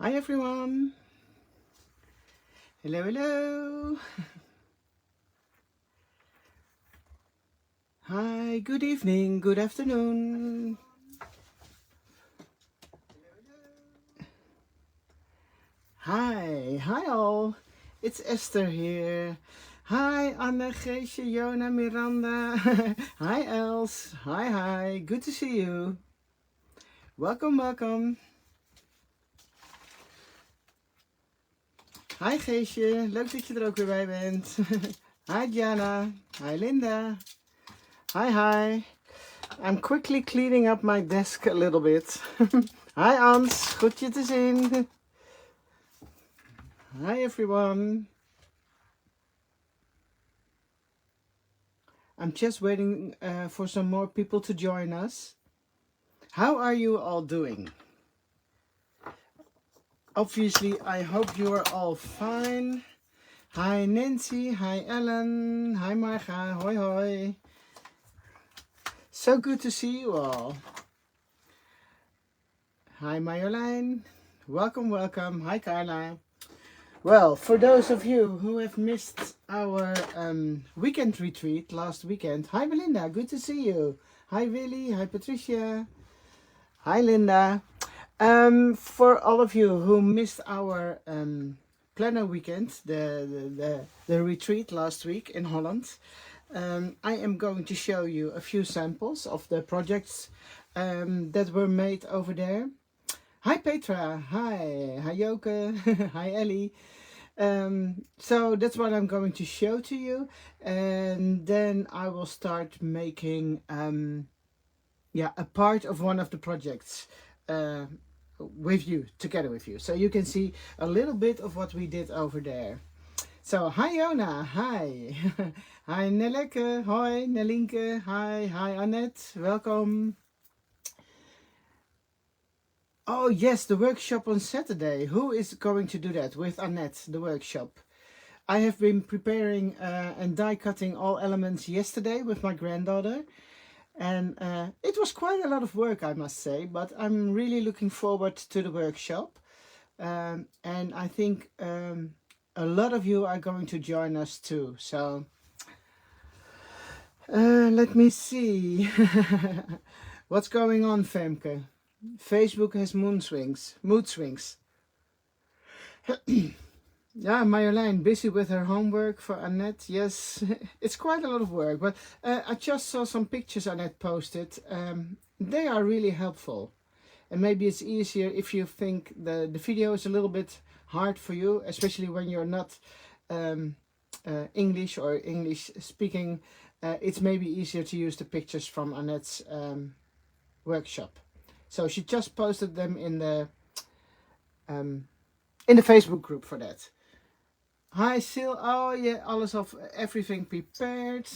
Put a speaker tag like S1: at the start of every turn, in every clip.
S1: Hi everyone. Hello, hello. Hi, good evening, good afternoon. Hi all. It's Esther here. Hi Anne, Geesje, Jona, Miranda. Hi Els. Hi. Good to see you. Welcome. Hi Geesje, leuk dat je er ook weer bij bent. Hi Jana. Hi Linda. Hi. I'm quickly cleaning up my desk a little bit. Hi Ans, goed je te zien. Hi everyone. I'm just waiting for some more people to join us. How are you all doing? Obviously, I hope you are all fine. Hi Nancy, hi Ellen, hi Marga, hoi. So good to see you all. Hi Marjolein, welcome. Hi Carla. Well, for those of you who have missed our weekend retreat last weekend, hi Belinda, good to see you. Hi Willy, hi Patricia, hi Linda. For all of you who missed our planner weekend, the retreat last week in Holland, I am going to show you a few samples of the projects that were made over there. Hi Petra, hi Joke, hi Ellie. So that's what I'm going to show to you, and then I will start making a part of one of the projects together with you, so you can see a little bit of what we did over there. So hi Jona, hi. Hi Nelleke, hoi Nelinke, hi Annette, welcome. Oh yes, the workshop on Saturday. Who is going to do that with Annette, the workshop? I have been preparing and die cutting all elements yesterday with my granddaughter, and it was quite a lot of work, I must say, but I'm really looking forward to the workshop, and I think a lot of you are going to join us too. So let me see. What's going on, Femke? Facebook has mood swings. Yeah, Marjolein, busy with her homework for Annette. Yes, it's quite a lot of work, but I just saw some pictures Annette posted. They are really helpful. And maybe it's easier if you think the video is a little bit hard for you, especially when you're not English or English speaking. It's maybe easier to use the pictures from Annette's workshop. So she just posted them in the Facebook group for that. Hi Sil, oh yeah, alles of everything prepared.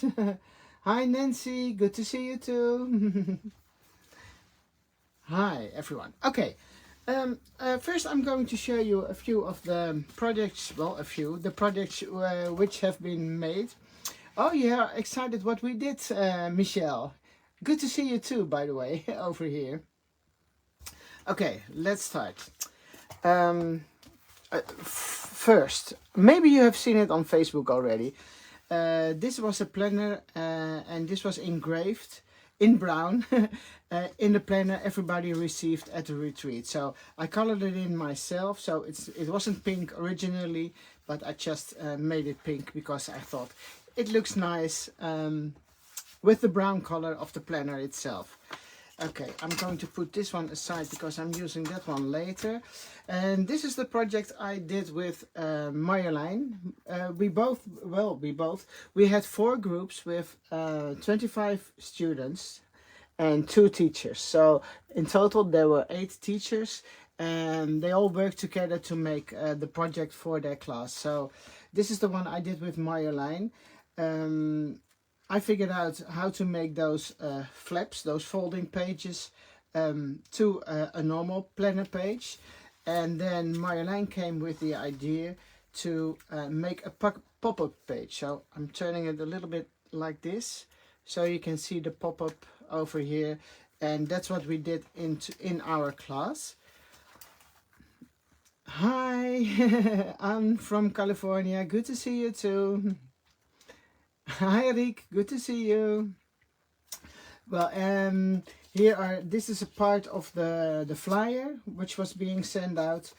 S1: Hi Nancy, good to see you too. Hi everyone. Okay, first I'm going to show you a few of the projects, the projects which have been made. Oh yeah, excited what we did, Michelle. Good to see you too, by the way, over here. Okay, let's start. First, maybe you have seen it on Facebook already. This was a planner, and this was engraved in brown in the planner everybody received at the retreat. So I colored it in myself, so it wasn't pink originally, but I just made it pink because I thought it looks nice with the brown color of the planner itself. Okay, I'm going to put this one aside because I'm using that one later. And this is the project I did with Marjolein. We had 4 groups with 25 students and 2 teachers. So in total there were 8 teachers, and they all worked together to make the project for their class. So this is the one I did with Marjolein. I figured out how to make those flaps, those folding pages, to a normal planner page. And then Marjolein came with the idea to make a pop-up page. So I'm turning it a little bit like this, so you can see the pop-up over here. And that's what we did in our class. Hi, I'm from California. Good to see you too. Hi, Rick. Good to see you. Well, here are. This is a part of the flyer which was being sent out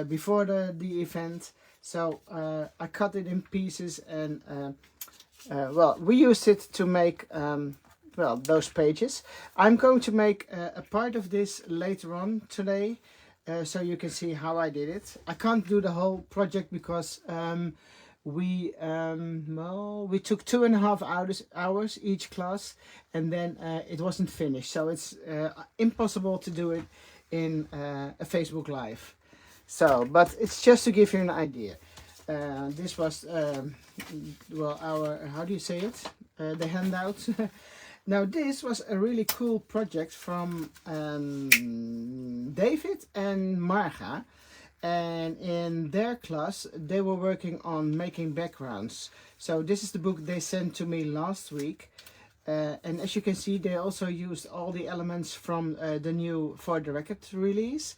S1: before the event. So I cut it in pieces and well, we used it to make well those pages. I'm going to make a part of this later on today, so you can see how I did it. I can't do the whole project because well, we took 2.5 hours each class, and then it wasn't finished. So it's impossible to do it in a Facebook Live. So, but it's just to give you an idea. This was well, our, how do you say it? The handout. Now this was a really cool project from David and Marga, and in their class they were working on making backgrounds. So this is the book they sent to me last week, and as you can see, they also used all the elements from the new For the Record release.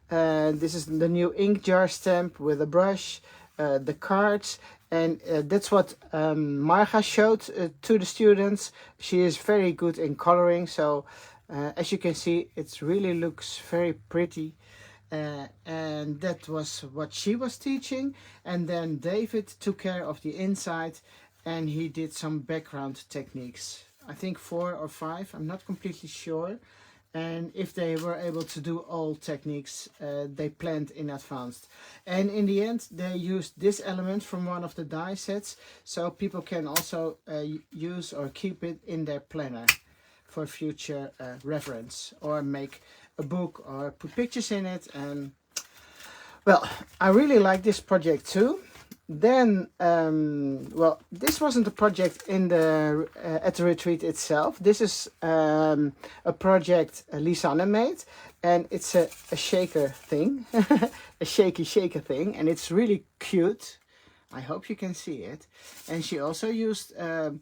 S1: This is the new ink jar stamp with a brush, the cards, and that's what Marga showed to the students. She is very good in coloring, so as you can see, it really looks very pretty. And that was what she was teaching, and then David took care of the inside, and he did some background techniques. I think 4 or 5, I'm not completely sure. And if they were able to do all techniques they planned in advance. And in the end they used this element from one of the die sets, so people can also use or keep it in their planner for future reference, or make a book or put pictures in it. And well, I really like this project too. Then well, this wasn't a project in the at the retreat itself. This is a project Lisanne made, and it's a shaker thing. A shaker thing, and it's really cute. I hope you can see it. And she also used the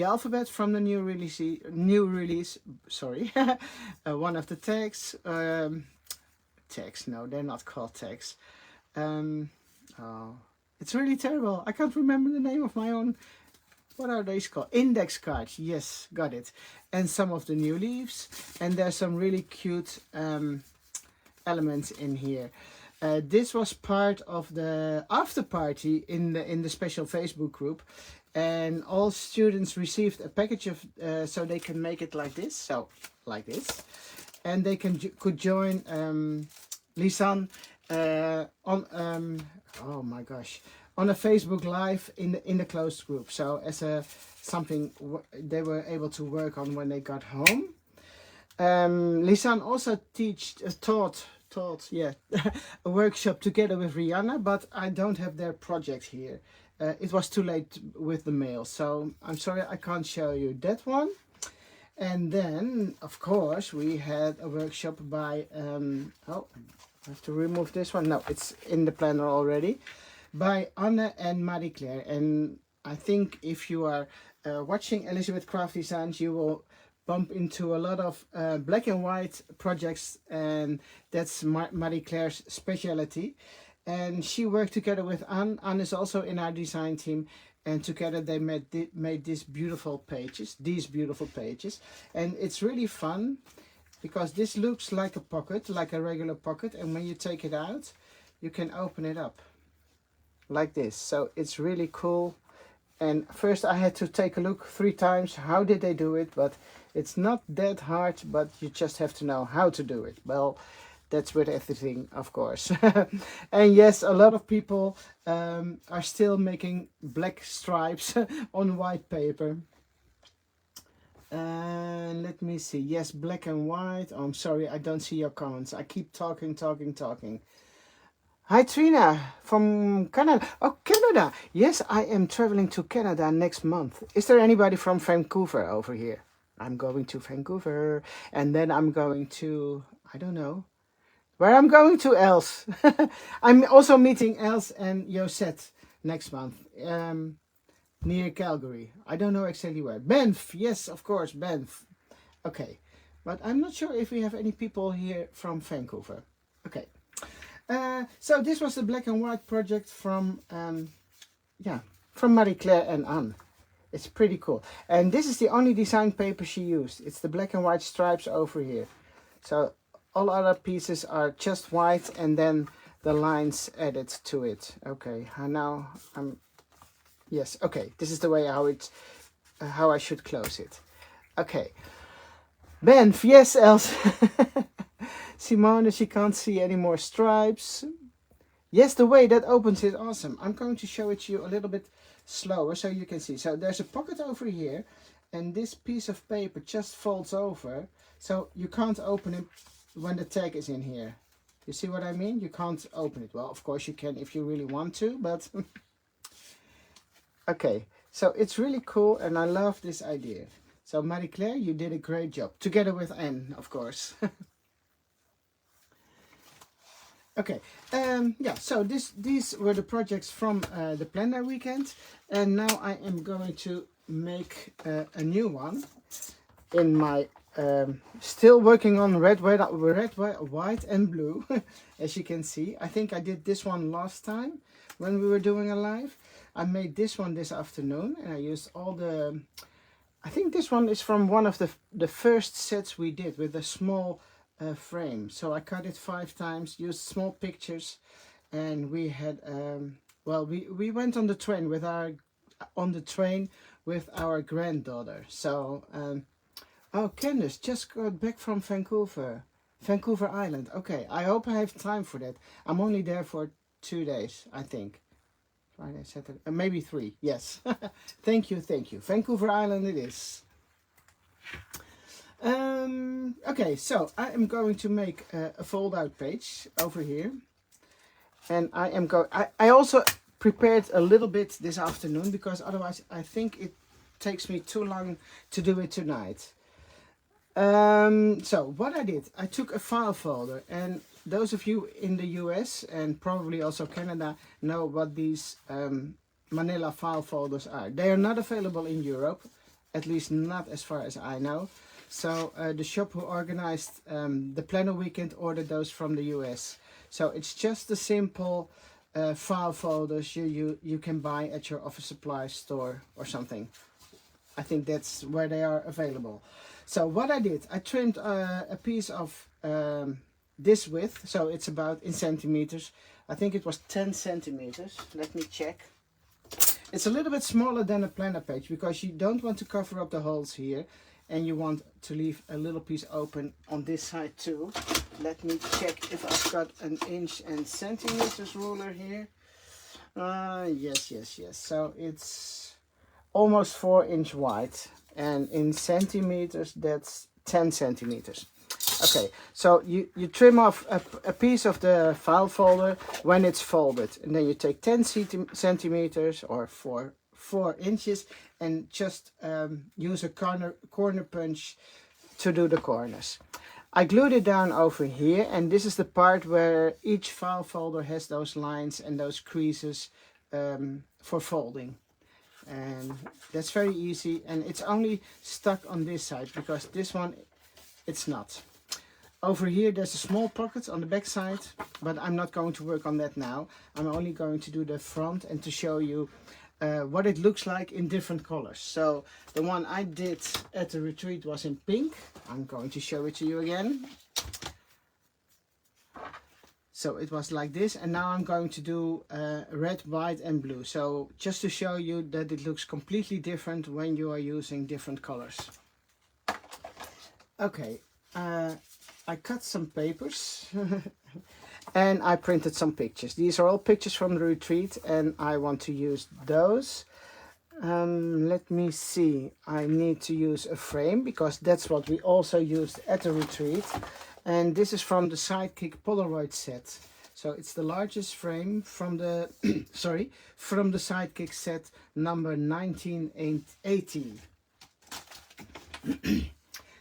S1: alphabet from the new release, sorry. One of the tags, tags, no, they're not called tags. Oh, it's really terrible. I can't remember the name of my own. What are these called? Index cards. Yes, got it. And some of the new leaves. And there's some really cute elements in here. This was part of the after party in the special Facebook group, and all students received a package of so they can make it like this. So like this, and they could join Lisanne on oh my gosh, on a Facebook Live in the closed group. So as a something they were able to work on when they got home. Lisanne also taught yeah a workshop together with Rihanna, but I don't have their project here. It was too late with the mail, so I'm sorry I can't show you that one. And then of course we had a workshop by oh, I have to remove this one. No, it's in the planner already, by Anne and Marie Claire. And I think if you are watching Elizabeth Craft Designs, you will bump into a lot of black and white projects, and that's Marie Claire's specialty. And she worked together with Anne. Anne is also in our design team, and together they made these beautiful pages, and it's really fun because this looks like a pocket, like a regular pocket, and when you take it out, you can open it up like this. So it's really cool. And first I had to take a look 3 times, how did they do it, but it's not that hard, but you just have to know how to do it. Well, that's with everything, of course. And yes, a lot of people are still making black stripes on white paper. Let me see. Yes, black and white. Oh, I'm sorry, I don't see your comments. I keep talking. Hi Trina from Canada. Oh, Canada. Yes, I am traveling to Canada next month. Is there anybody from Vancouver over here? I'm going to Vancouver, and then I'm going to, I don't know where I'm going to else. I'm also meeting Els and Josette next month. Near Calgary. I don't know exactly where. Banff. Yes, of course, Banff. Okay. But I'm not sure if we have any people here from Vancouver. Okay. So this was the black and white project from yeah, from Marie Claire and Anne. It's pretty cool. And this is the only design paper she used. It's the black and white stripes over here. So all other pieces are just white and then the lines added to it. Okay, now I'm, yes, okay. This is the way how I should close it. Okay. Ben, yes, Else. Simone, she can't see any more stripes. Yes, the way that opens is awesome. I'm going to show it to you a little bit slower so you can see. So there's a pocket over here and this piece of paper just folds over. So you can't open it when the tag is in here. You see what I mean? You can't open it. Well, of course you can if you really want to, but... Okay, so it's really cool and I love this idea. So Marie Claire, you did a great job. Together with Anne, of course. Okay, yeah, so these were the projects from the planner weekend. And now I am going to make a new one in my... still working on red, white and blue, as you can see. I think I did this one last time when we were doing a live. I made this one this afternoon and I used all the... I think this one is from one of the first sets we did with a small frame. So I cut it 5 times, used small pictures, and we had... well, we went on the train with our granddaughter. So... oh, Candice just got back from Vancouver Island. Okay, I hope I have time for that. I'm only there for 2 days, I think. Friday, Saturday, maybe 3. Yes. Thank you. Vancouver Island it is. Okay, so I am going to make a fold-out page over here, and I also prepared a little bit this afternoon because otherwise I think it takes me too long to do it tonight. So what I did, I took a file folder, and those of you in the US and probably also Canada know what these manila file folders are. They are not available in Europe, at least not as far as I know. So the shop who organized the planner weekend ordered those from the US. So it's just the simple file folders you can buy at your office supply store or something. I think that's where they are available. So what I did, I trimmed a piece of this width, so it's about in centimeters. I think it was 10 centimeters. Let me check. It's a little bit smaller than a planner page because you don't want to cover up the holes here, and you want to leave a little piece open on this side too. Let me check if I've got an inch and centimeters ruler here. Yes. So it's almost 4-inch wide, and in centimeters that's 10 centimeters. Okay, so you trim off a piece of the file folder when it's folded, and then you take 10 centimeters or 4 inches and just use a corner punch to do the corners. I glued it down over here, and this is the part where each file folder has those lines and those creases for folding. And that's very easy, and it's only stuck on this side because this one it's not. Over here there's a small pocket on the back side, but I'm not going to work on that now. I'm only going to do the front and to show you what it looks like in different colors. So the one I did at the retreat was in pink. I'm going to show it to you again. So it was like this, and now I'm going to do red, white and blue. So just to show you that it looks completely different when you are using different colors. Okay, I cut some papers and I printed some pictures. These are all pictures from the retreat and I want to use those. Let me see, I need to use a frame because that's what we also used at the retreat. And this is from the Sidekick Polaroid set. So it's the largest frame from the from the Sidekick set number 1918.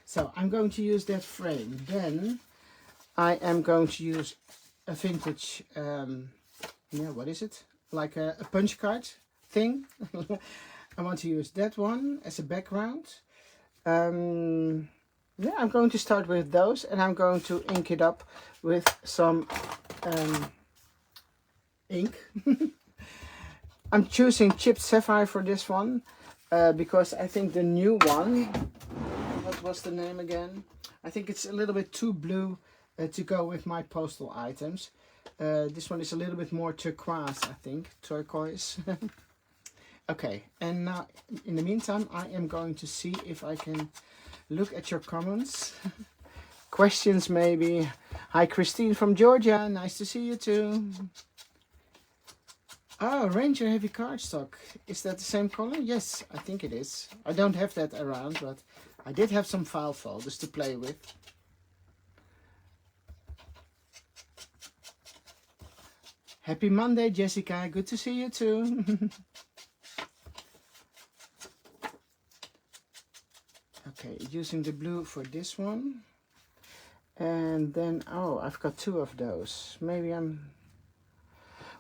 S1: So I'm going to use that frame. Then I am going to use a vintage, yeah, what is it? Like a punch card thing. I want to use that one as a background. Yeah, I'm going to start with those, and I'm going to ink it up with some ink. I'm choosing chipped sapphire for this one because I think the new one, what was the name again? I think it's a little bit too blue to go with my postal items. This one is a little bit more turquoise, I think, turquoise. Okay, and now in the meantime I am going to see if I can look at your comments. Questions maybe. Hi Christine from Georgia, nice to see you too. Oh, Ranger Heavy cardstock. Is that the same color? Yes, I think it is. I don't have that around, but I did have some file folders to play with. Happy Monday, Jessica. Good to see you too. Okay, using the blue for this one. And then, oh, I've got two of those. Maybe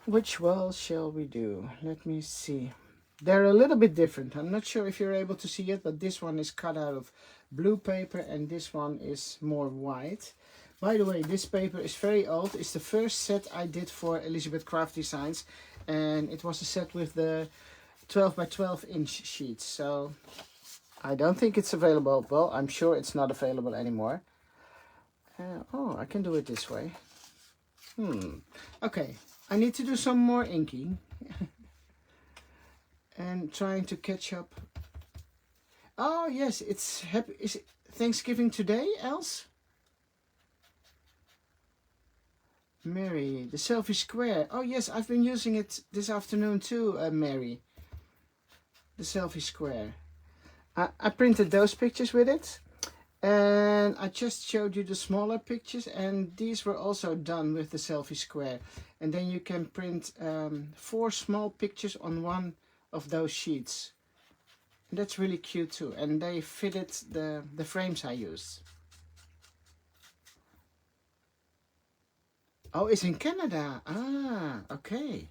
S1: which one shall we do? Let me see. They're a little bit different. I'm not sure if you're able to see it, but this one is cut out of blue paper and this one is more white. By the way, this paper is very old. It's the first set I did for Elizabeth Craft Designs, and it was a set with the 12 by 12 inch sheets. So I don't think it's available. Well, I'm sure it's not available anymore. Oh, I can do it this way. Okay, I need to do some more inking. And trying to catch up. Oh yes, is it Thanksgiving today, Els? Mary, the selfie square. Oh yes, I've been using it this afternoon too, Mary. The selfie square. I printed those pictures with it. And I just showed you the smaller pictures, and these were also done with the selfie square. And then you can print 4 small pictures on one of those sheets. And that's really cute too. And they fitted the frames I used. Oh, it's in Canada. Ah, okay.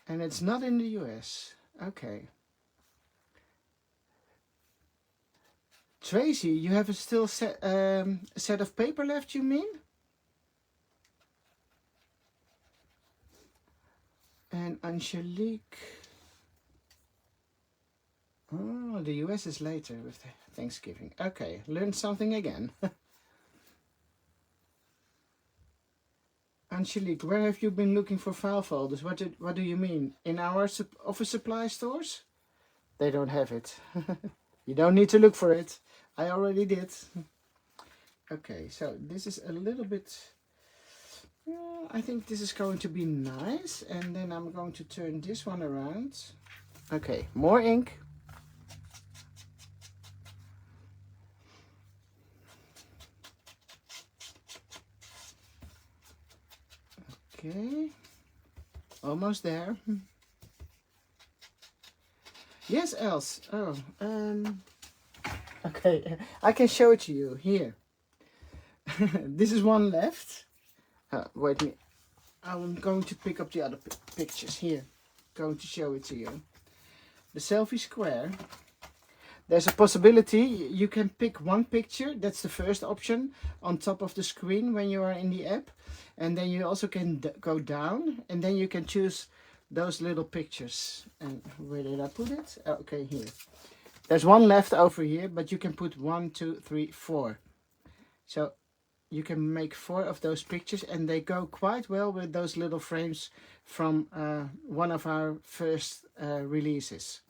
S1: And it's not in the US. Okay. Tracy, you have a still set of paper left, you mean? And Angelique. Oh, the US is later with Thanksgiving. Okay, learned something again. Angelique, where have you been looking for file folders? What do you mean? In our office supply stores? They don't have it. You don't need to look for it. I already did. Okay, so this is a little bit... I think this is going to be nice. And then I'm going to turn this one around. Okay, more ink. Okay, almost there. Yes, Els. Oh, okay, I can show it to you here. This is one left. Wait a minute. I'm going to pick up the other pictures here. Going to show it to you. The selfie square. There's a possibility you can pick one picture. That's the first option on top of the screen when you are in the app. And then you also can go down and then you can choose those little pictures. And where did I put it? Okay, here. There's one left over here, but you can put 1, 2, 3, 4. So you can make 4 of those pictures and they go quite well with those little frames from one of our first releases.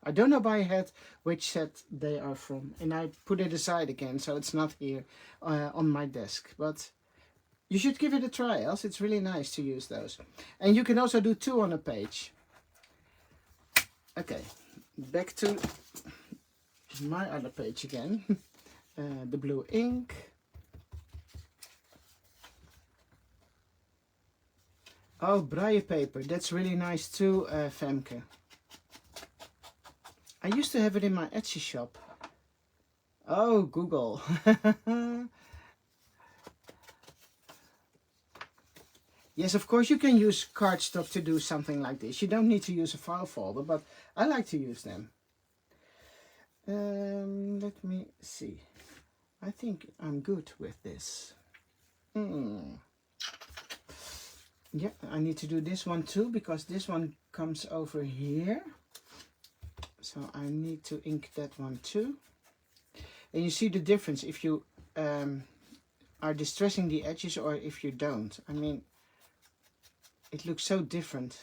S1: I don't know by head which set they are from, and I put it aside again so it's not here on my desk, but you should give it a try, else it's really nice to use those. And you can also do 2 on a page. Okay, back to my other page again. The blue ink. Oh, braille paper, that's really nice too, Femke. I used to have it in my Etsy shop. Oh, Google. Yes, of course you can use cardstock to do something like this. You don't need to use a file folder, but I like to use them. Let me see. I think I'm good with this. Yeah, I need to do this one too, because this one comes over here. So I need to ink that one too. And you see the difference if you are distressing the edges or if you don't. I mean, it looks so different.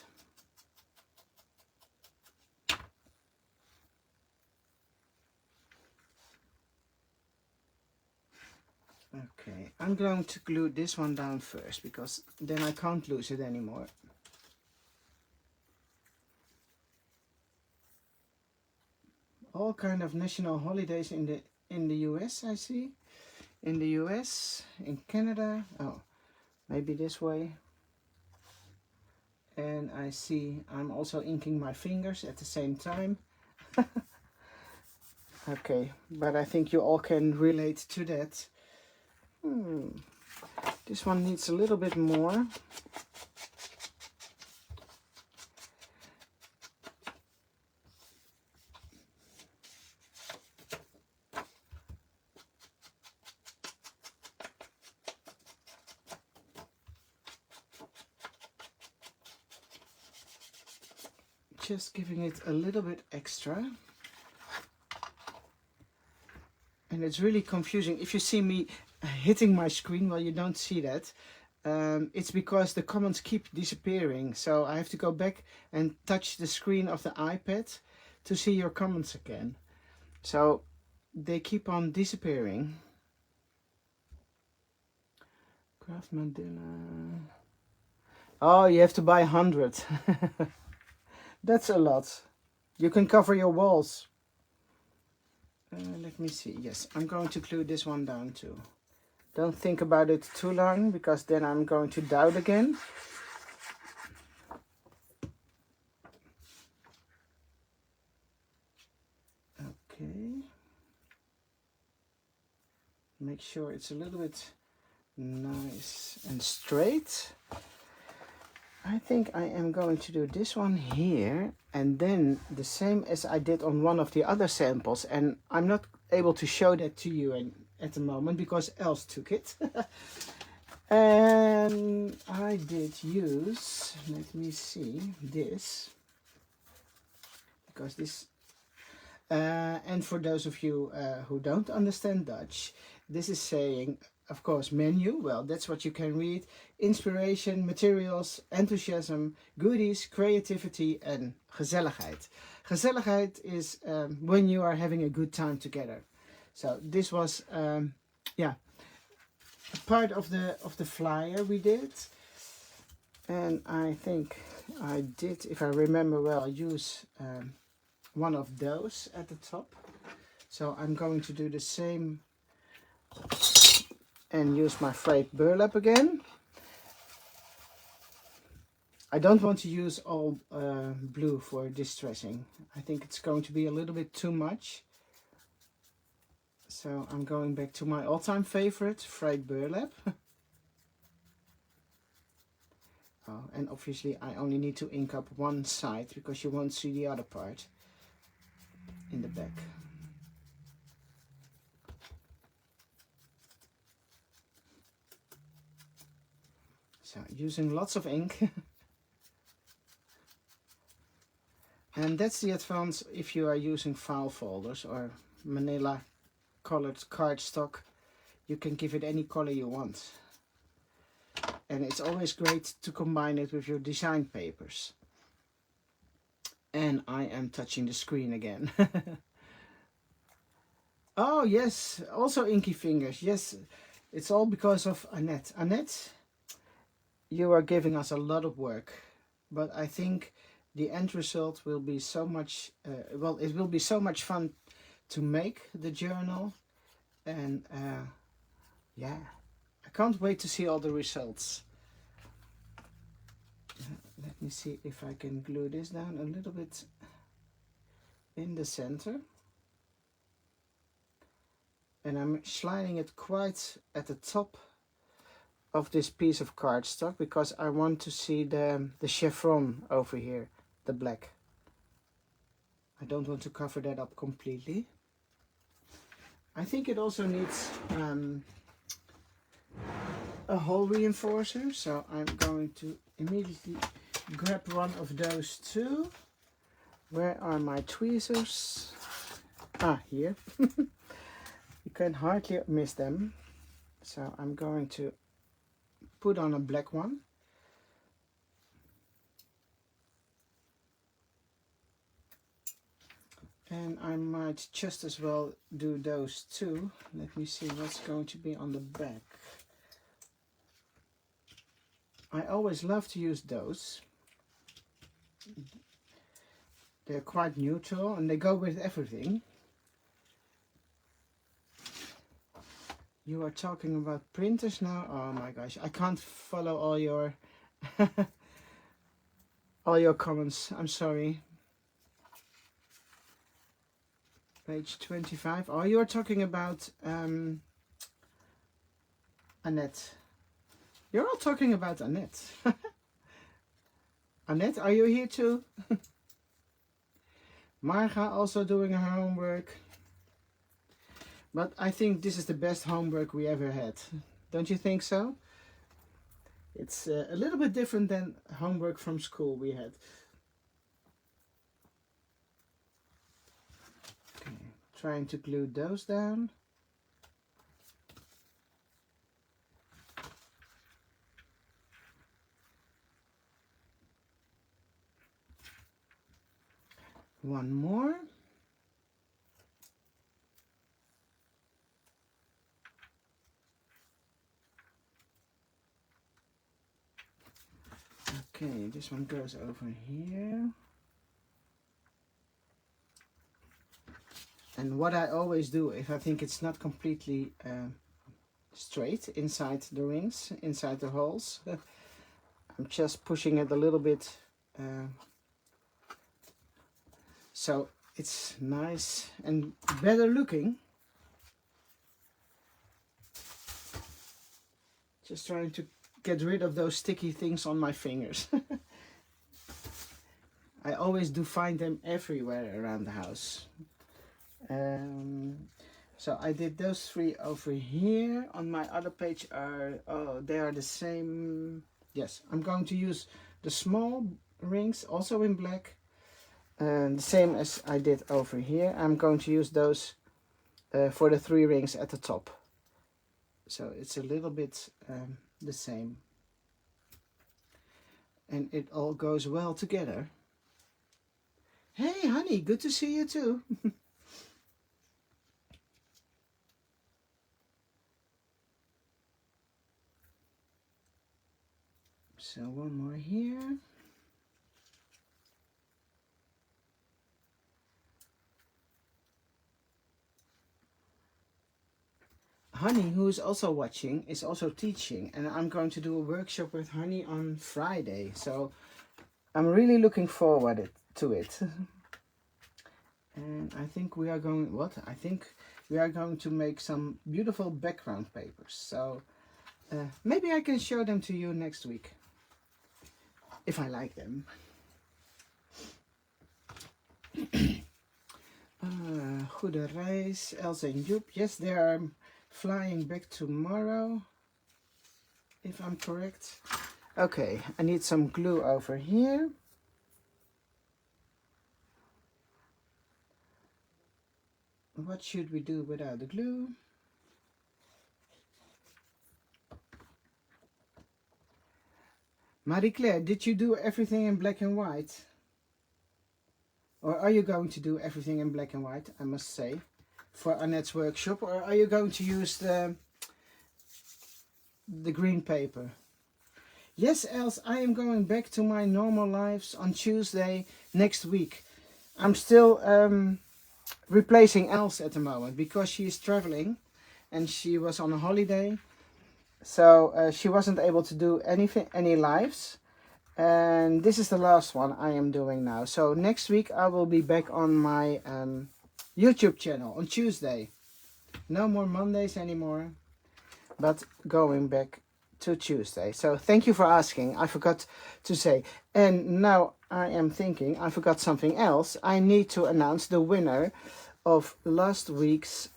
S1: Okay, I'm going to glue this one down first, because then I can't lose it anymore. All kind of national holidays in the US, I see. In the US, in Canada, oh, maybe this way. And I see I'm also inking my fingers at the same time. Okay, but I think you all can relate to that. This one needs a little bit more. Just giving it a little bit extra. And it's really confusing. If you see me hitting my screen, well, you don't see that. It's because the comments keep disappearing. So I have to go back and touch the screen of the iPad to see your comments again. So they keep on disappearing. Craft Mandela. Oh, you have to buy 100. That's a lot. You can cover your walls. Let me see. Yes, I'm going to glue this one down too. Don't think about it too long, because then I'm going to doubt again. Okay. Make sure it's a little bit nice and straight. I think I am going to do this one here, and then the same as I did on one of the other samples, and I'm not able to show that to you at the moment because Els took it. And I did use, let me see, this, because this, and for those of you who don't understand Dutch, this is saying, of course, menu, well, that's what you can read. Inspiration, materials, enthusiasm, goodies, creativity, and gezelligheid. Gezelligheid is when you are having a good time together. So this was, yeah, part of the flyer we did. And I think I did, if I remember well, use one of those at the top. So I'm going to do the same and use my frayed burlap again. I don't want to use all blue for distressing. I think it's going to be a little bit too much. So I'm going back to my all-time favorite, frayed burlap. Oh, and obviously I only need to ink up one side, because you won't see the other part in the back. So using lots of ink. And that's the advance if you are using file folders or manila colored cardstock. You can give it any color you want. And it's always great to combine it with your design papers. And I am touching the screen again. Oh yes, also inky fingers. Yes, it's all because of Annette. Annette, you are giving us a lot of work, but I think the end result will be so much, well, it will be so much fun to make the journal. And yeah, I can't wait to see all the results. Let me see if I can glue this down a little bit in the center. And I'm sliding it quite at the top of this piece of cardstock, because I want to see the chevron over here, the black. I don't want to cover that up completely. I think it also needs a hole reinforcer, so I'm going to immediately grab one of those two. Where are my tweezers? Ah, here. You can hardly miss them. So I'm going to put on a black one. And I might just as well do those two. Let me see what's going to be on the back. I always love to use those. They're quite neutral and they go with everything. You are talking about printers now? Oh my gosh, I can't follow all your all your comments. I'm sorry. Page 25. Oh, you're talking about Annette. You're all talking about Annette. Annette, are you here too? Marga also doing her homework. But I think this is the best homework we ever had. Don't you think so? It's a little bit different than homework from school we had. Okay, trying to glue those down. One more. Okay, this one goes over here. And what I always do, if I think it's not completely straight inside the rings, inside the holes, I'm just pushing it a little bit so it's nice and better looking. Just trying to get rid of those sticky things on my fingers. I always do find them everywhere around the house. So I did those three over here. On my other page are, oh, they are the same. Yes, I'm going to use the small rings, also in black. The same as I did over here. I'm going to use those for the 3 rings at the top. So it's a little bit the same. And it all goes well together. Hey honey, good to see you too. So one more here. Honey, who is also watching, is also teaching, and I'm going to do a workshop with Honey on Friday. So I'm really looking forward to it. And I think we are going, I think we are going to make some beautiful background papers. So maybe I can show them to you next week, if I like them. Goede reis, Elsa and Joep. Yes, they are flying back tomorrow, if I'm correct. Okay, I need some glue over here. What should we do without the glue? Marie-Claire, did you do everything in black and white? Or are you going to do everything in black and white, I must say, for Annette's workshop? Or are you going to use the green paper? Yes, Els, I am going back to my normal lives on Tuesday next week. I'm still replacing Els at the moment because she is traveling and she was on a holiday. So she wasn't able to do any lives. And this is the last one I am doing now. So next week I will be back on my YouTube channel on Tuesday. No more Mondays anymore, but going back to Tuesday. So thank you for asking. I forgot to say. And now I am thinking I forgot something else. I need to announce the winner of last week's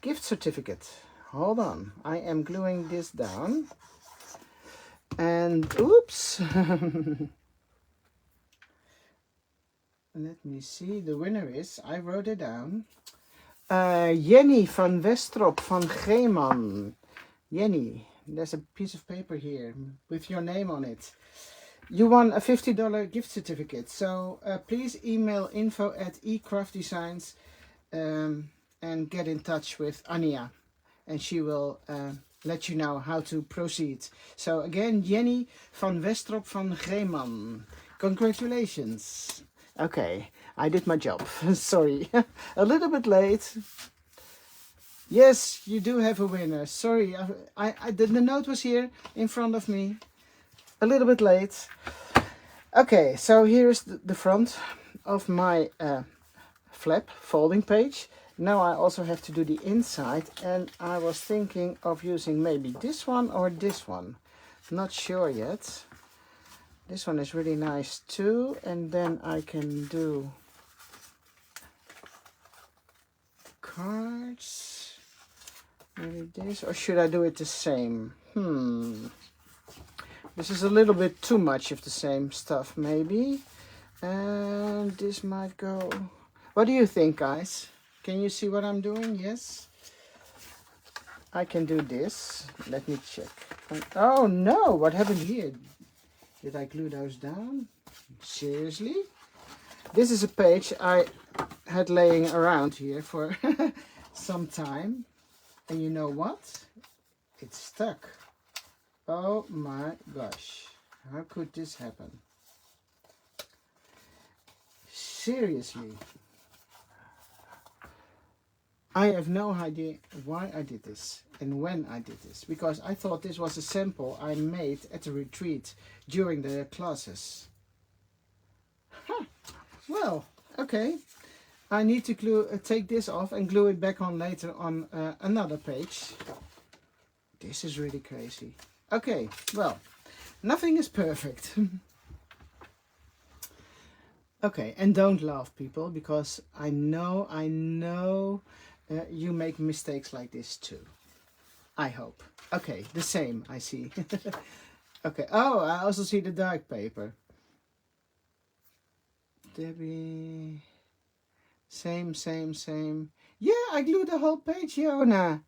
S1: gift certificate. Hold on. I am gluing this down. And oops. Let me see. The winner is, I wrote it down. Jenny van Westrop van Geeman. Jenny, there's a piece of paper here with your name on it. You won a $50 gift certificate. So please email info@ecraftdesigns and get in touch with Ania. And she will let you know how to proceed. So again, Jenny van Westrop van Geeman. Congratulations. Okay, I did my job. Sorry, a little bit late. Yes, you do have a winner. Sorry, the note was here in front of me. A little bit late. Okay, so here's the front of my flap folding page. Now I also have to do the inside, and I was thinking of using maybe this one or this one. Not sure yet. This one is really nice too, and then I can do cards. Maybe this, or should I do it the same? This is a little bit too much of the same stuff, maybe. And this might go. What do you think, guys? Can you see what I'm doing? Yes. I can do this. Let me check. Oh no, what happened here? Did I glue those down? Seriously? This is a page I had laying around here for some time. And you know what? It's stuck. Oh my gosh. How could this happen? Seriously. I have no idea why I did this and when I did this. Because I thought this was a sample I made at the retreat during the classes. Huh. Well, okay. I need to take this off and glue it back on later on another page. This is really crazy. Okay, well, nothing is perfect. Okay, and don't laugh, people, because I know you make mistakes like this too. I hope. Okay, the same, I see. Okay, oh, I also see the dark paper. Debbie... Same. Yeah, I glued the whole page, Jona.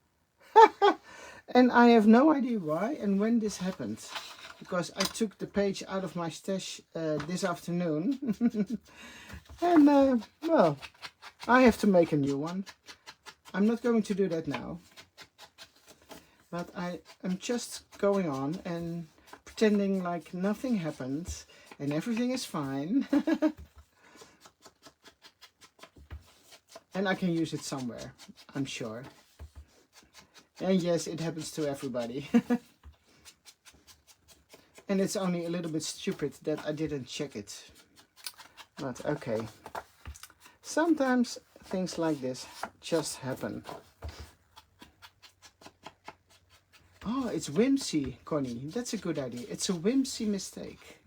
S1: And I have no idea why and when this happened. Because I took the page out of my stash this afternoon. And, well, I have to make a new one. I'm not going to do that now. But I am just going on and pretending like nothing happened and everything is fine. And I can use it somewhere, I'm sure. And yes, it happens to everybody. And it's only a little bit stupid that I didn't check it. But okay. Sometimes things like this just happen. Oh, it's whimsy, Connie. That's a good idea. It's a whimsy mistake.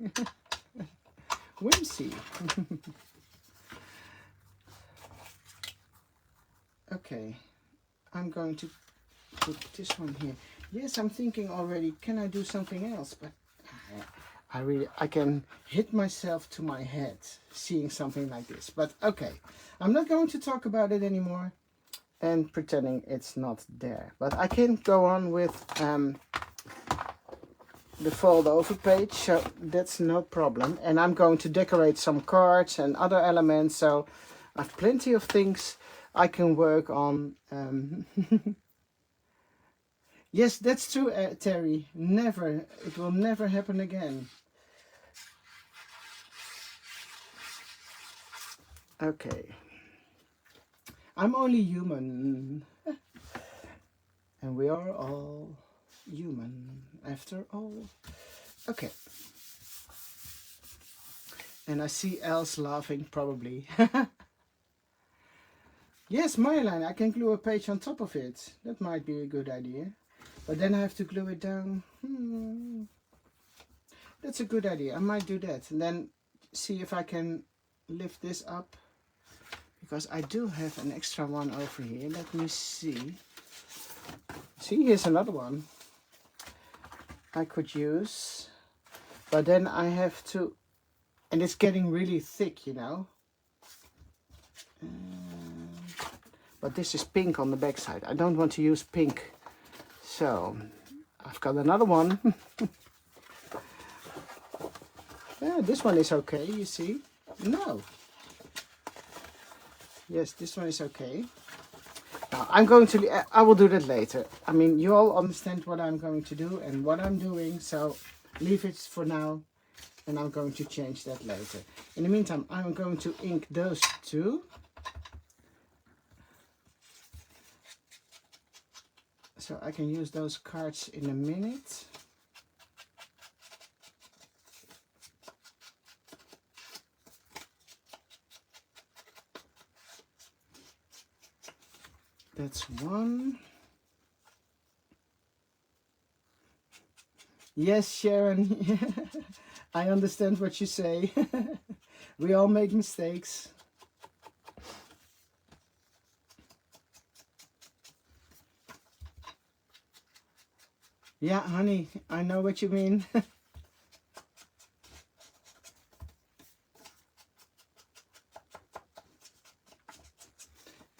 S1: Whimsy. Okay, I'm going to put this one here. Yes, I'm thinking already, can I do something else? But I can hit myself to my head seeing something like this. But okay, I'm not going to talk about it anymore and pretending it's not there. But I can go on with the fold over page, so that's no problem. And I'm going to decorate some cards and other elements, so I have plenty of things I can work on. Yes, that's true, Terry. Never. It will never happen again. Okay. I'm only human. And we are all human after all. Okay. And I see Els laughing probably. Yes, Marjolein, I can glue a page on top of it. That might be a good idea. But then I have to glue it down. That's a good idea. I might do that. And then see if I can lift this up. Because I do have an extra one over here. Let me see. See, here's another one. I could use. But then I have to, and it's getting really thick, you know. But this is pink on the back side. I don't want to use pink. So I've got another one. Yeah, this one is okay, you see. No. Yes, this one is okay. Now I'm going to, I will do that later. I mean, you all understand what I'm going to do and what I'm doing. So leave it for now. And I'm going to change that later. In the meantime, I'm going to ink those two. So I can use those cards in a minute. That's one. Yes, Sharon. I understand what you say. We all make mistakes. Yeah, honey, I know what you mean.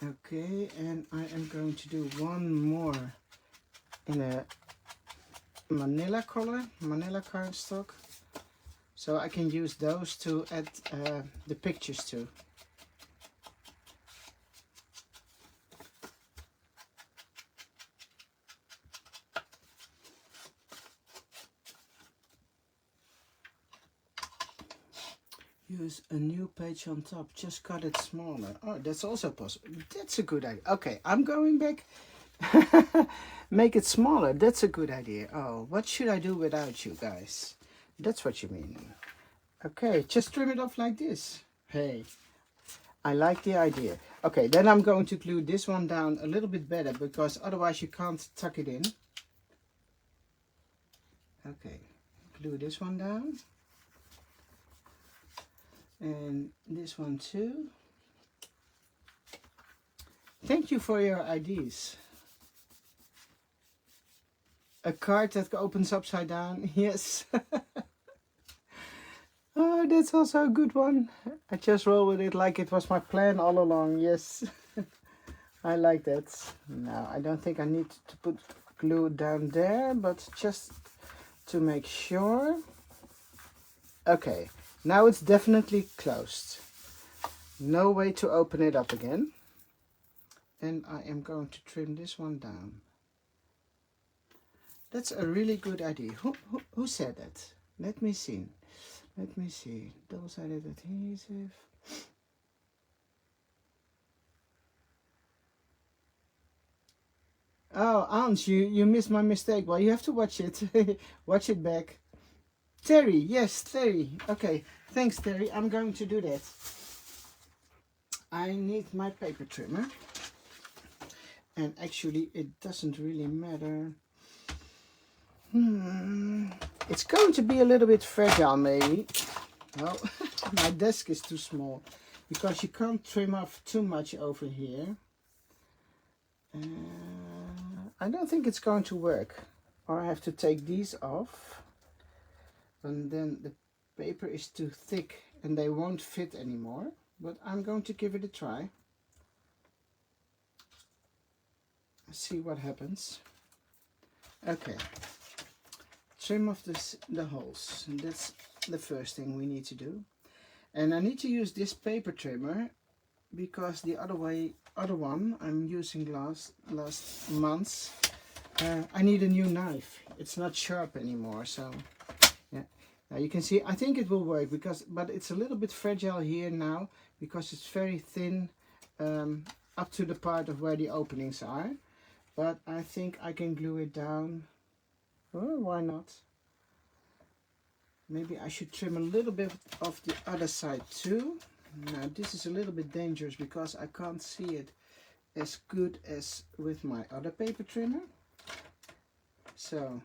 S1: Okay, and I am going to do one more in a manila color, manila cardstock. So I can use those to add the pictures to. Use a new page on top, just cut it smaller. Oh, that's also possible. That's a good idea. Okay, I'm going back. Make it smaller, that's a good idea. Oh, what should I do without you guys? That's what you mean. Okay, just trim it off like this. Hey, I like the idea. Okay, then I'm going to glue this one down a little bit better because otherwise you can't tuck it in. Okay, glue this one down. And this one too. Thank you for your ideas. A card that opens upside down. Yes. Oh, that's also a good one. I just roll with it like it was my plan all along. Yes. I like that. Now, I don't think I need to put glue down there, but just to make sure. Okay. Now it's definitely closed. No way to open it up again. And I am going to trim this one down. That's a really good idea. Who said that? Let me see. Let me see. Double-sided adhesive. Oh, Ans, you missed my mistake. Well, you have to watch it. Watch it back. Terry, yes, Terry. Okay, thanks, Terry. I'm going to do that. I need my paper trimmer. And actually, it doesn't really matter. It's going to be a little bit fragile, maybe. Well, my desk is too small because you can't trim off too much over here. I don't think it's going to work. Or I have to take these off. And then the paper is too thick and they won't fit anymore. But I'm going to give it a try. See what happens. Okay. Trim off the holes. And that's the first thing we need to do. And I need to use this paper trimmer because the other one I'm using last months. I need a new knife. It's not sharp anymore, so yeah. Now you can see, I think it will work but it's a little bit fragile here now because it's very thin up to the part of where the openings are. But I think I can glue it down. Oh, why not? Maybe I should trim a little bit of the other side too. Now this is a little bit dangerous because I can't see it as good as with my other paper trimmer. So,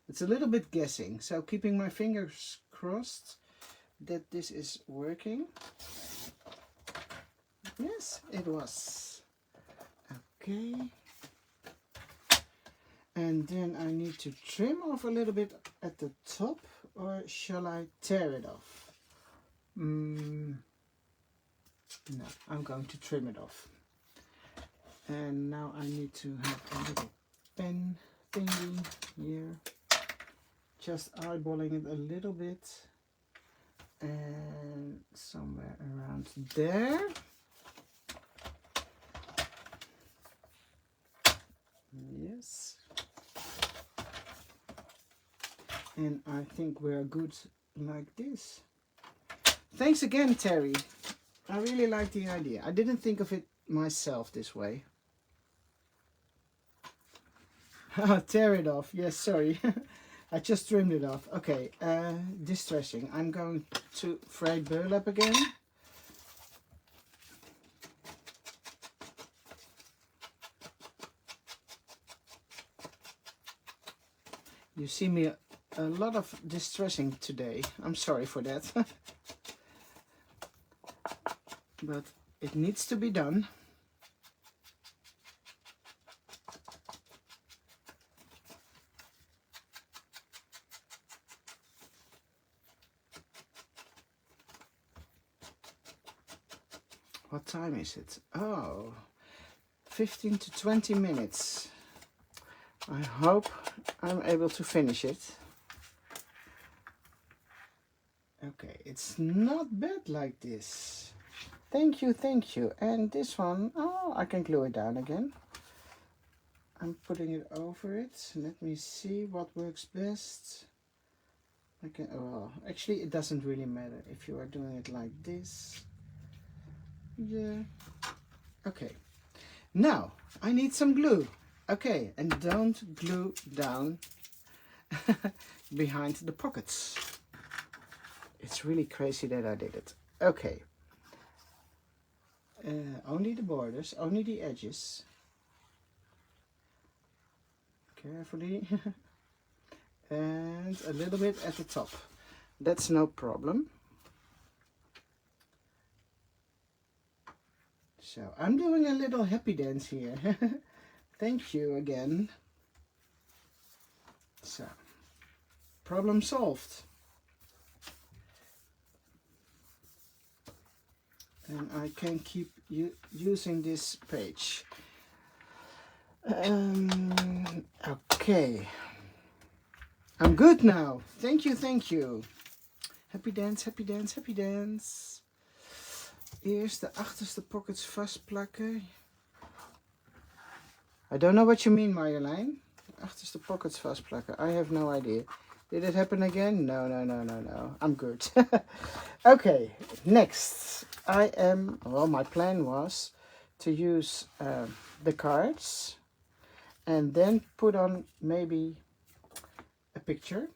S1: it's a little bit guessing. So keeping my fingers crossed that this is working. Yes, it was. Okay. And then I need to trim off a little bit at the top, or shall I tear it off? No, I'm going to trim it off. And now I need to have a little pen thingy here. Just eyeballing it a little bit. And somewhere around there. Yes. And I think we're good like this. Thanks again, Terry. I really like the idea. I didn't think of it myself this way. Tear it off. Yes, sorry. I just trimmed it off. Okay, distressing. I'm going to fray burlap again. You see me a lot of distressing today. I'm sorry for that. But it needs to be done. What time is it? Oh, 15 to 20 minutes. I hope I'm able to finish it. Okay, it's not bad like this. Thank you, thank you. And this one, oh, I can glue it down again. I'm putting it over it. Let me see what works best. I can, oh, actually it doesn't really matter if you are doing it like this. Yeah. Okay. Now, I need some glue. Okay, and don't glue down behind the pockets. It's really crazy that I did it. Okay. Only the borders, only the edges. Carefully. And a little bit at the top. That's no problem. So I'm doing a little happy dance here. Thank you again. So, problem solved. And I can keep using this page. Okay. I'm good now. Thank you, thank you. Happy dance, happy dance, happy dance. Eerst de achterste pockets vastplakken. I don't know what you mean, Marjolein. Achterste pockets vastplakken. I have no idea. Did it happen again? No, no, no, no, no. I'm good. Okay, next. Well, my plan was to use the cards and then put on maybe a picture.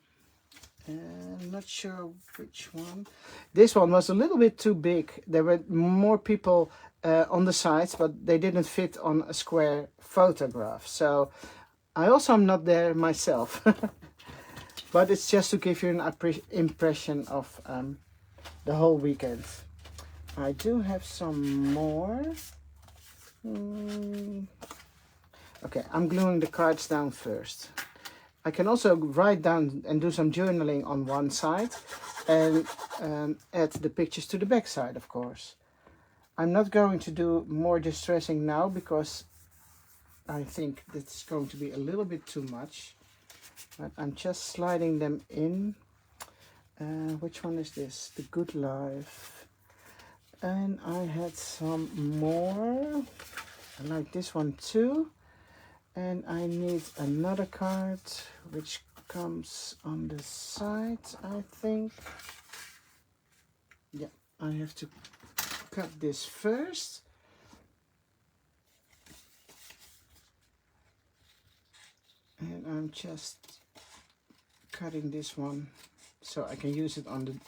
S1: I'm not sure which one. This one was a little bit too big. There were more people on the sides, but they didn't fit on a square photograph. So I also am not there myself. But it's just to give you an impression of the whole weekend. I do have some more. Okay, I'm gluing the cards down first. I can also write down and do some journaling on one side and add the pictures to the back side, of course. I'm not going to do more distressing now because I think that's going to be a little bit too much. But I'm just sliding them in. Which one is this? The Good Life. And I had some more. I like this one too. And I need another card which comes on the side, I think. Yeah, I have to cut this first. And I'm just cutting this one so I can use it on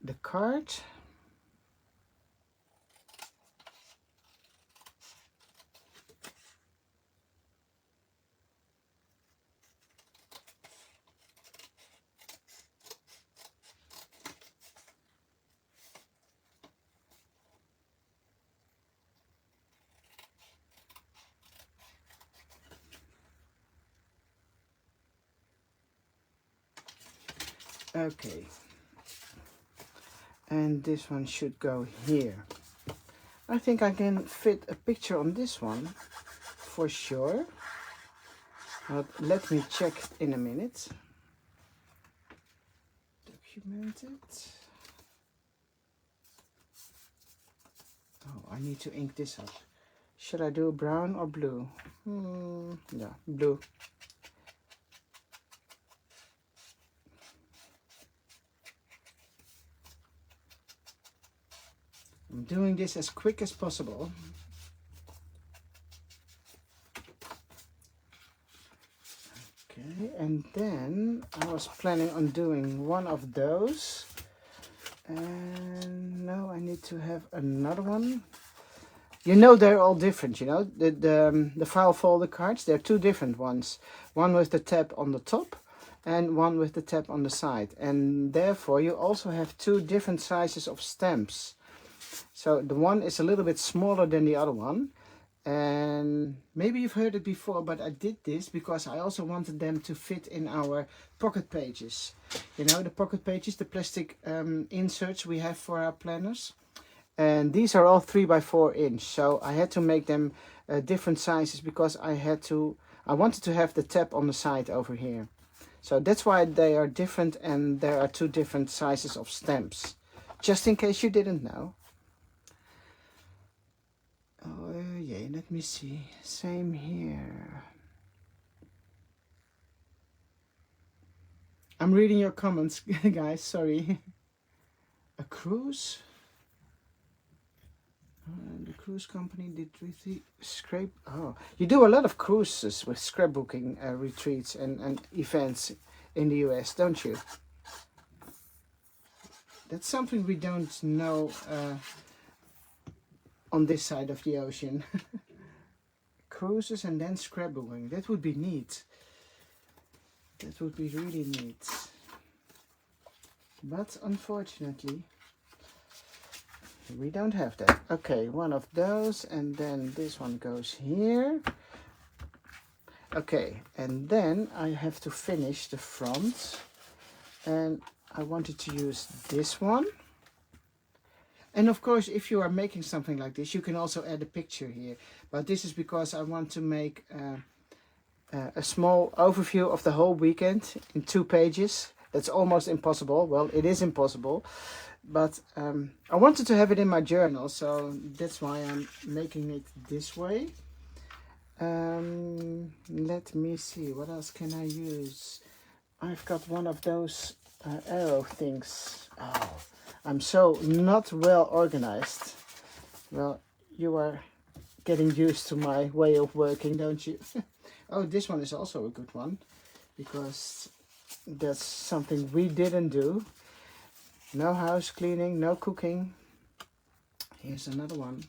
S1: the card. Okay. And this one should go here. I think I can fit a picture on this one for sure. But let me check in a minute. Document it. Oh, I need to ink this up. Should I do brown or blue? Yeah, blue. I'm doing this as quick as possible. Okay, and then I was planning on doing one of those. And now I need to have another one. You know they're all different, you know. The file folder cards, they're two different ones. One with the tab on the top and one with the tab on the side. And therefore you also have two different sizes of stamps. So the one is a little bit smaller than the other one. And maybe you've heard it before, but I did this because I also wanted them to fit in our pocket pages. You know, the pocket pages, the plastic inserts we have for our planners. And these are all 3x4 inch. So I had to make them different sizes because I wanted to have the tab on the side over here. So that's why they are different, and there are two different sizes of stamps. Just in case you didn't know. Oh yeah, let me see. Same here. I'm reading your comments, guys, sorry. A cruise? The cruise company did scrape. Oh, you do a lot of cruises with scrapbooking retreats and events in the US, don't you? That's something we don't know on this side of the ocean. Cruises and then scrapbooking. That would be neat. That would be really neat. But unfortunately, we don't have that. Okay, one of those, and then this one goes here. Okay, and then I have to finish the front, and I wanted to use this one. And of course, if you are making something like this, you can also add a picture here. But this is because I want to make a small overview of the whole weekend in 2 pages. That's almost impossible. Well, it is impossible. But I wanted to have it in my journal, so that's why I'm making it this way. Let me see, what else can I use? I've got one of those arrow things. Oh, I'm so not well organized. Well, you are getting used to my way of working, don't you? Oh, this one is also a good one, because that's something we didn't do. No house cleaning, no cooking. Here's another one.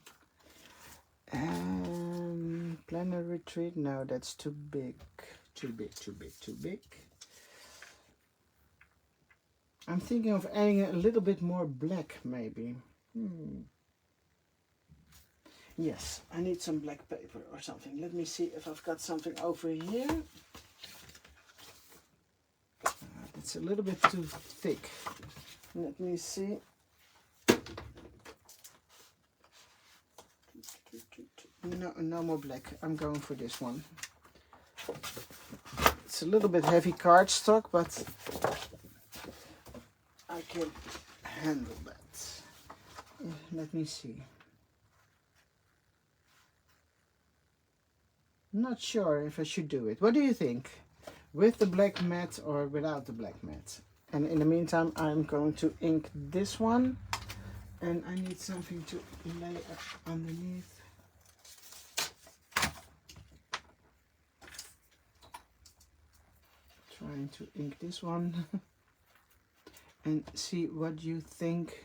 S1: And planner retreat. No, that's too big. Too big, too big, too big. I'm thinking of adding a little bit more black, maybe. Yes, I need some black paper or something. Let me see if I've got something over here. It's a little bit too thick. Let me see. No more black. I'm going for this one. It's a little bit heavy cardstock, but I can handle that. Let me see. Not sure if I should do it. What do you think? With the black mat or without the black mat? And in the meantime, I'm going to ink this one. And I need something to lay up underneath. Trying to ink this one. And see what you think.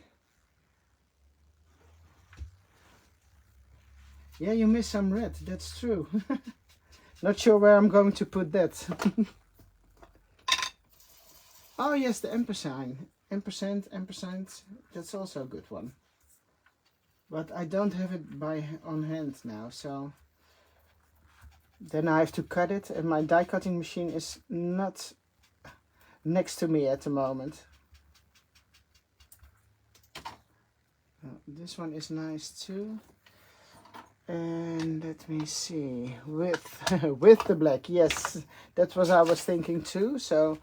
S1: Yeah, you missed some red, that's true. Not sure where I'm going to put that. Oh yes, the ampersand. Ampersand, that's also a good one. But I don't have it on hand now, so then I have to cut it, and my die cutting machine is not next to me at the moment. This one is nice too. And let me see, with with the black, yes, that's what I was thinking too. So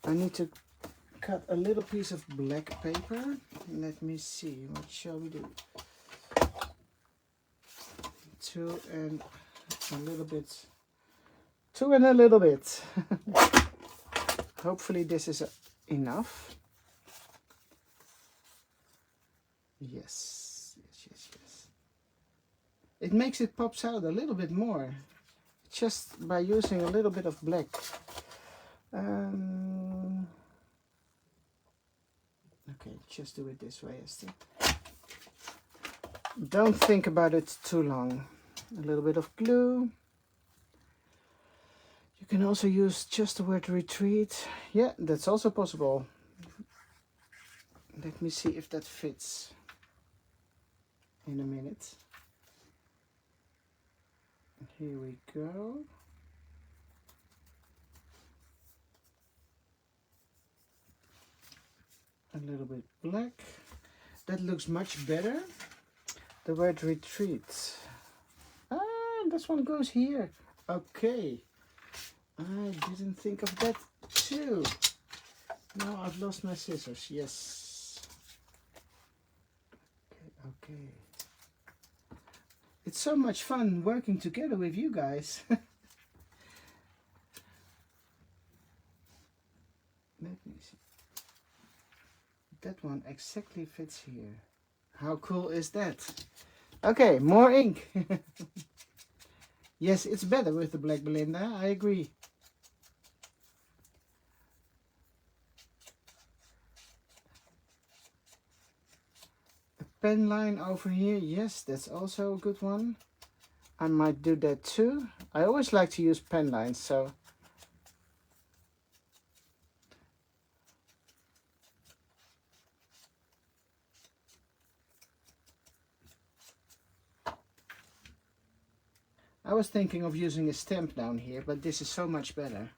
S1: I need to cut a little piece of black paper. Let me see, what shall we do? 2 and a little bit. 2 and a little bit. Hopefully this is enough. Yes, yes, yes, yes. It makes it pops out a little bit more, just by using a little bit of black. Okay, just do it this way, Esther. Don't think about it too long. A little bit of glue. You can also use just the word retreat. Yeah, that's also possible. Let me see if that fits in a minute. Here we go. A little bit black. That looks much better. The word retreat. Ah, this one goes here. Okay. I didn't think of that too. Now I've lost my scissors. Yes. Okay, okay. It's so much fun working together with you guys. Let me see. That one exactly fits here. How cool is that? Okay, more ink. Yes, it's better with the black, Belinda. I agree. A pen line over here. Yes, that's also a good one. I might do that too. I always like to use pen lines, so. I was thinking of using a stamp down here, but this is so much better.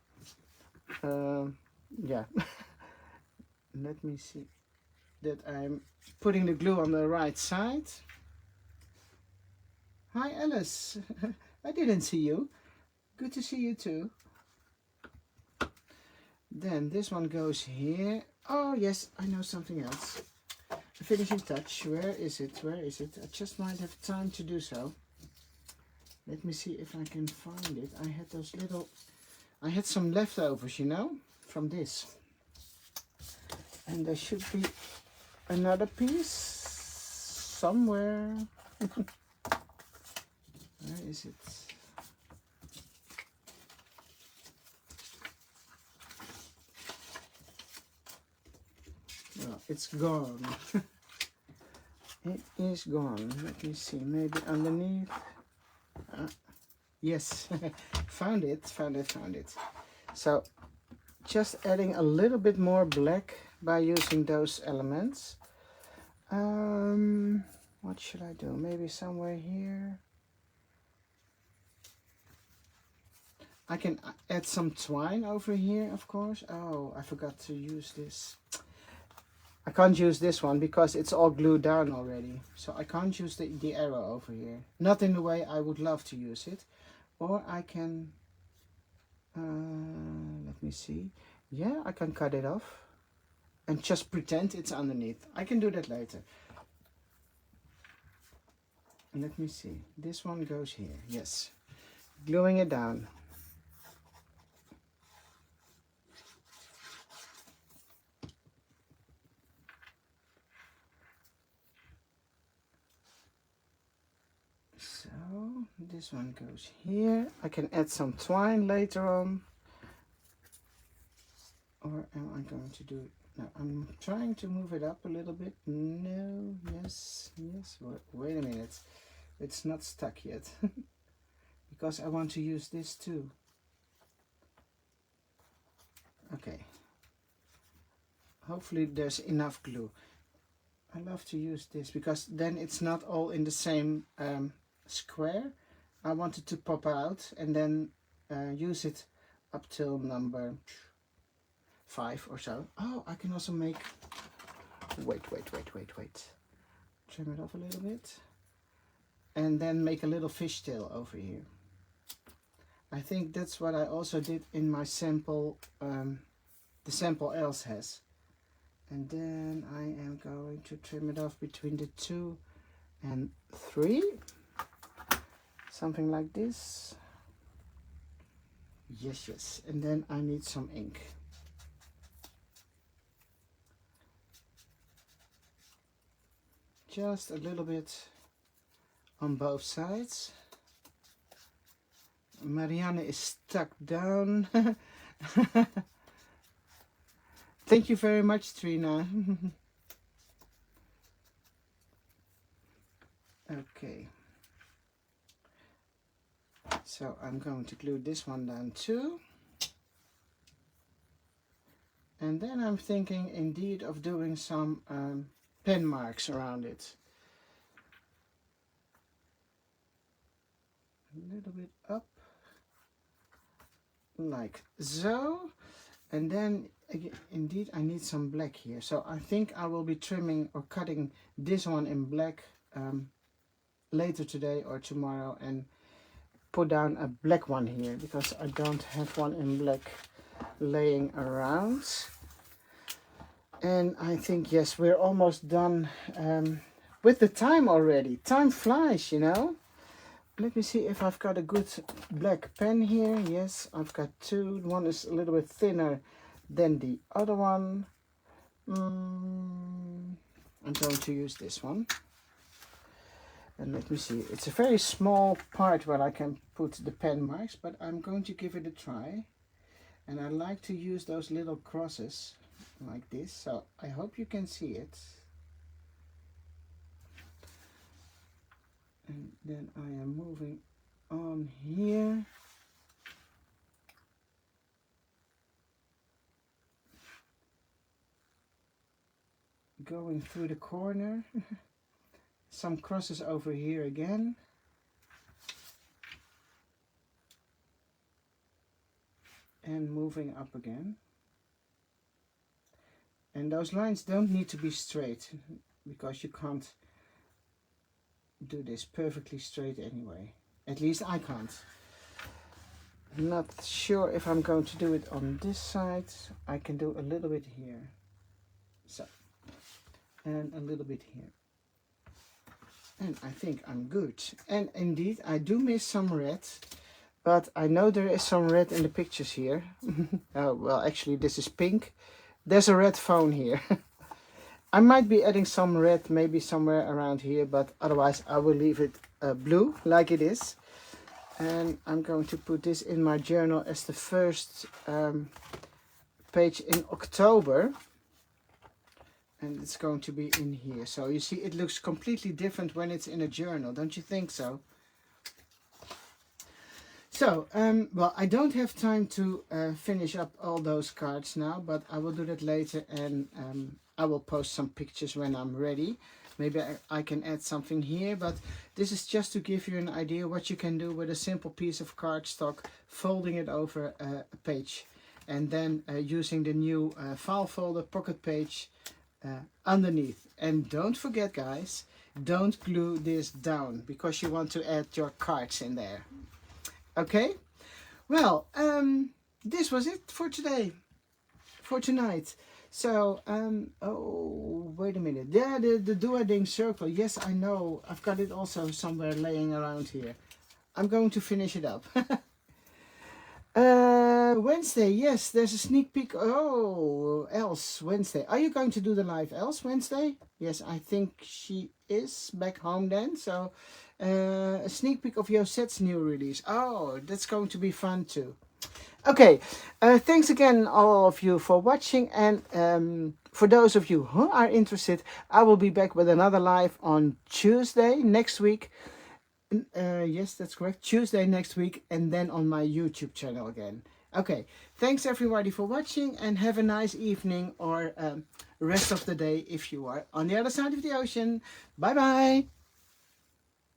S1: Yeah. Let me see that I'm putting the glue on the right side. Hi Alice. I didn't see you. Good to see you too. Then this one goes here. Oh yes, I know something else. The finishing touch. Where is it? Where is it? I just might have time to do so. Let me see if I can find it. I had those little, I had some leftovers, you know, from this. And there should be another piece somewhere. Where is it? Well, it's gone. It is gone. Let me see, maybe underneath. Yes, found it, found it, found it. So just adding a little bit more black by using those elements. What should I do? Maybe somewhere here. I can add some twine over here, of course. Oh, I forgot to use this. I can't use this one because it's all glued down already. So I can't use the arrow over here. Not in the way I would love to use it. Or I can, let me see. Yeah, I can cut it off and just pretend it's underneath. I can do that later. And let me see. This one goes here. Yes. Gluing it down. So this one goes here. I can add some twine later on. Or am I going to do it? No, I'm trying to move it up a little bit. No, yes, yes. Wait a minute. It's not stuck yet. Because I want to use this too. Okay. Hopefully there's enough glue. I love to use this because then it's not all in the same square. I want it to pop out and then use it up till number 5 or so. Oh, I can also make, wait. Trim it off a little bit. And then make a little fishtail over here. I think that's what I also did in my sample, the sample else has. And then I am going to trim it off between the 2 and 3. Something like this. Yes. And then I need some ink. Just a little bit on both sides. Marianne is stuck down. Thank you very much, Trina. Okay. So I'm going to glue this one down too. And then I'm thinking indeed of doing some pen marks around it. A little bit up. Like so. And then again, indeed I need some black here. So I think I will be trimming or cutting this one in black later today or tomorrow and put down a black one here because I don't have one in black laying around. And I think, yes, we're almost done with the time already. Time flies, you know. Let me see if I've got a good black pen here. Yes, I've got 2. One is a little bit thinner than the other one. I'm going to use this one. And let me see. It's a very small part where I can put the pen marks, but I'm going to give it a try. And I like to use those little crosses like this. So I hope you can see it. And then I am moving on here. Going through the corner. Some crosses over here again. And moving up again. And those lines don't need to be straight because you can't do this perfectly straight anyway. At least I can't. Not sure if I'm going to do it on this side. I can do a little bit here. So. And a little bit here. And I think I'm good. And indeed, I do miss some red. But I know there is some red in the pictures here. Oh, well, actually, this is pink. There's a red phone here. I might be adding some red, maybe somewhere around here. But otherwise, I will leave it blue, like it is. And I'm going to put this in my journal as the first page in October. And it's going to be in here. So you see, it looks completely different when it's in a journal. Don't you think so? So, well, I don't have time to finish up all those cards now. But I will do that later. And I will post some pictures when I'm ready. Maybe I can add something here. But this is just to give you an idea what you can do with a simple piece of cardstock. Folding it over a page. And then using the new file folder pocket page underneath. And don't forget, guys, don't glue this down because you want to add your cards in there. Okay, well, this was it for today, for tonight. So oh, wait a minute, yeah, the duoding circle, yes, I know, I've got it also somewhere laying around here. I'm going to finish it up. Wednesday, yes, there's a sneak peek. Oh, Else, Wednesday. Are you going to do the live Else Wednesday? Yes, I think she is back home then. So, a sneak peek of Josette's new release. Oh, that's going to be fun too. Okay, thanks again all of you for watching. And for those of you who are interested, I will be back with another live on Tuesday next week. Yes, that's correct. Tuesday next week, and then on my YouTube channel again. Okay, thanks everybody for watching, and have a nice evening or rest of the day if you are on the other side of the ocean. Bye bye.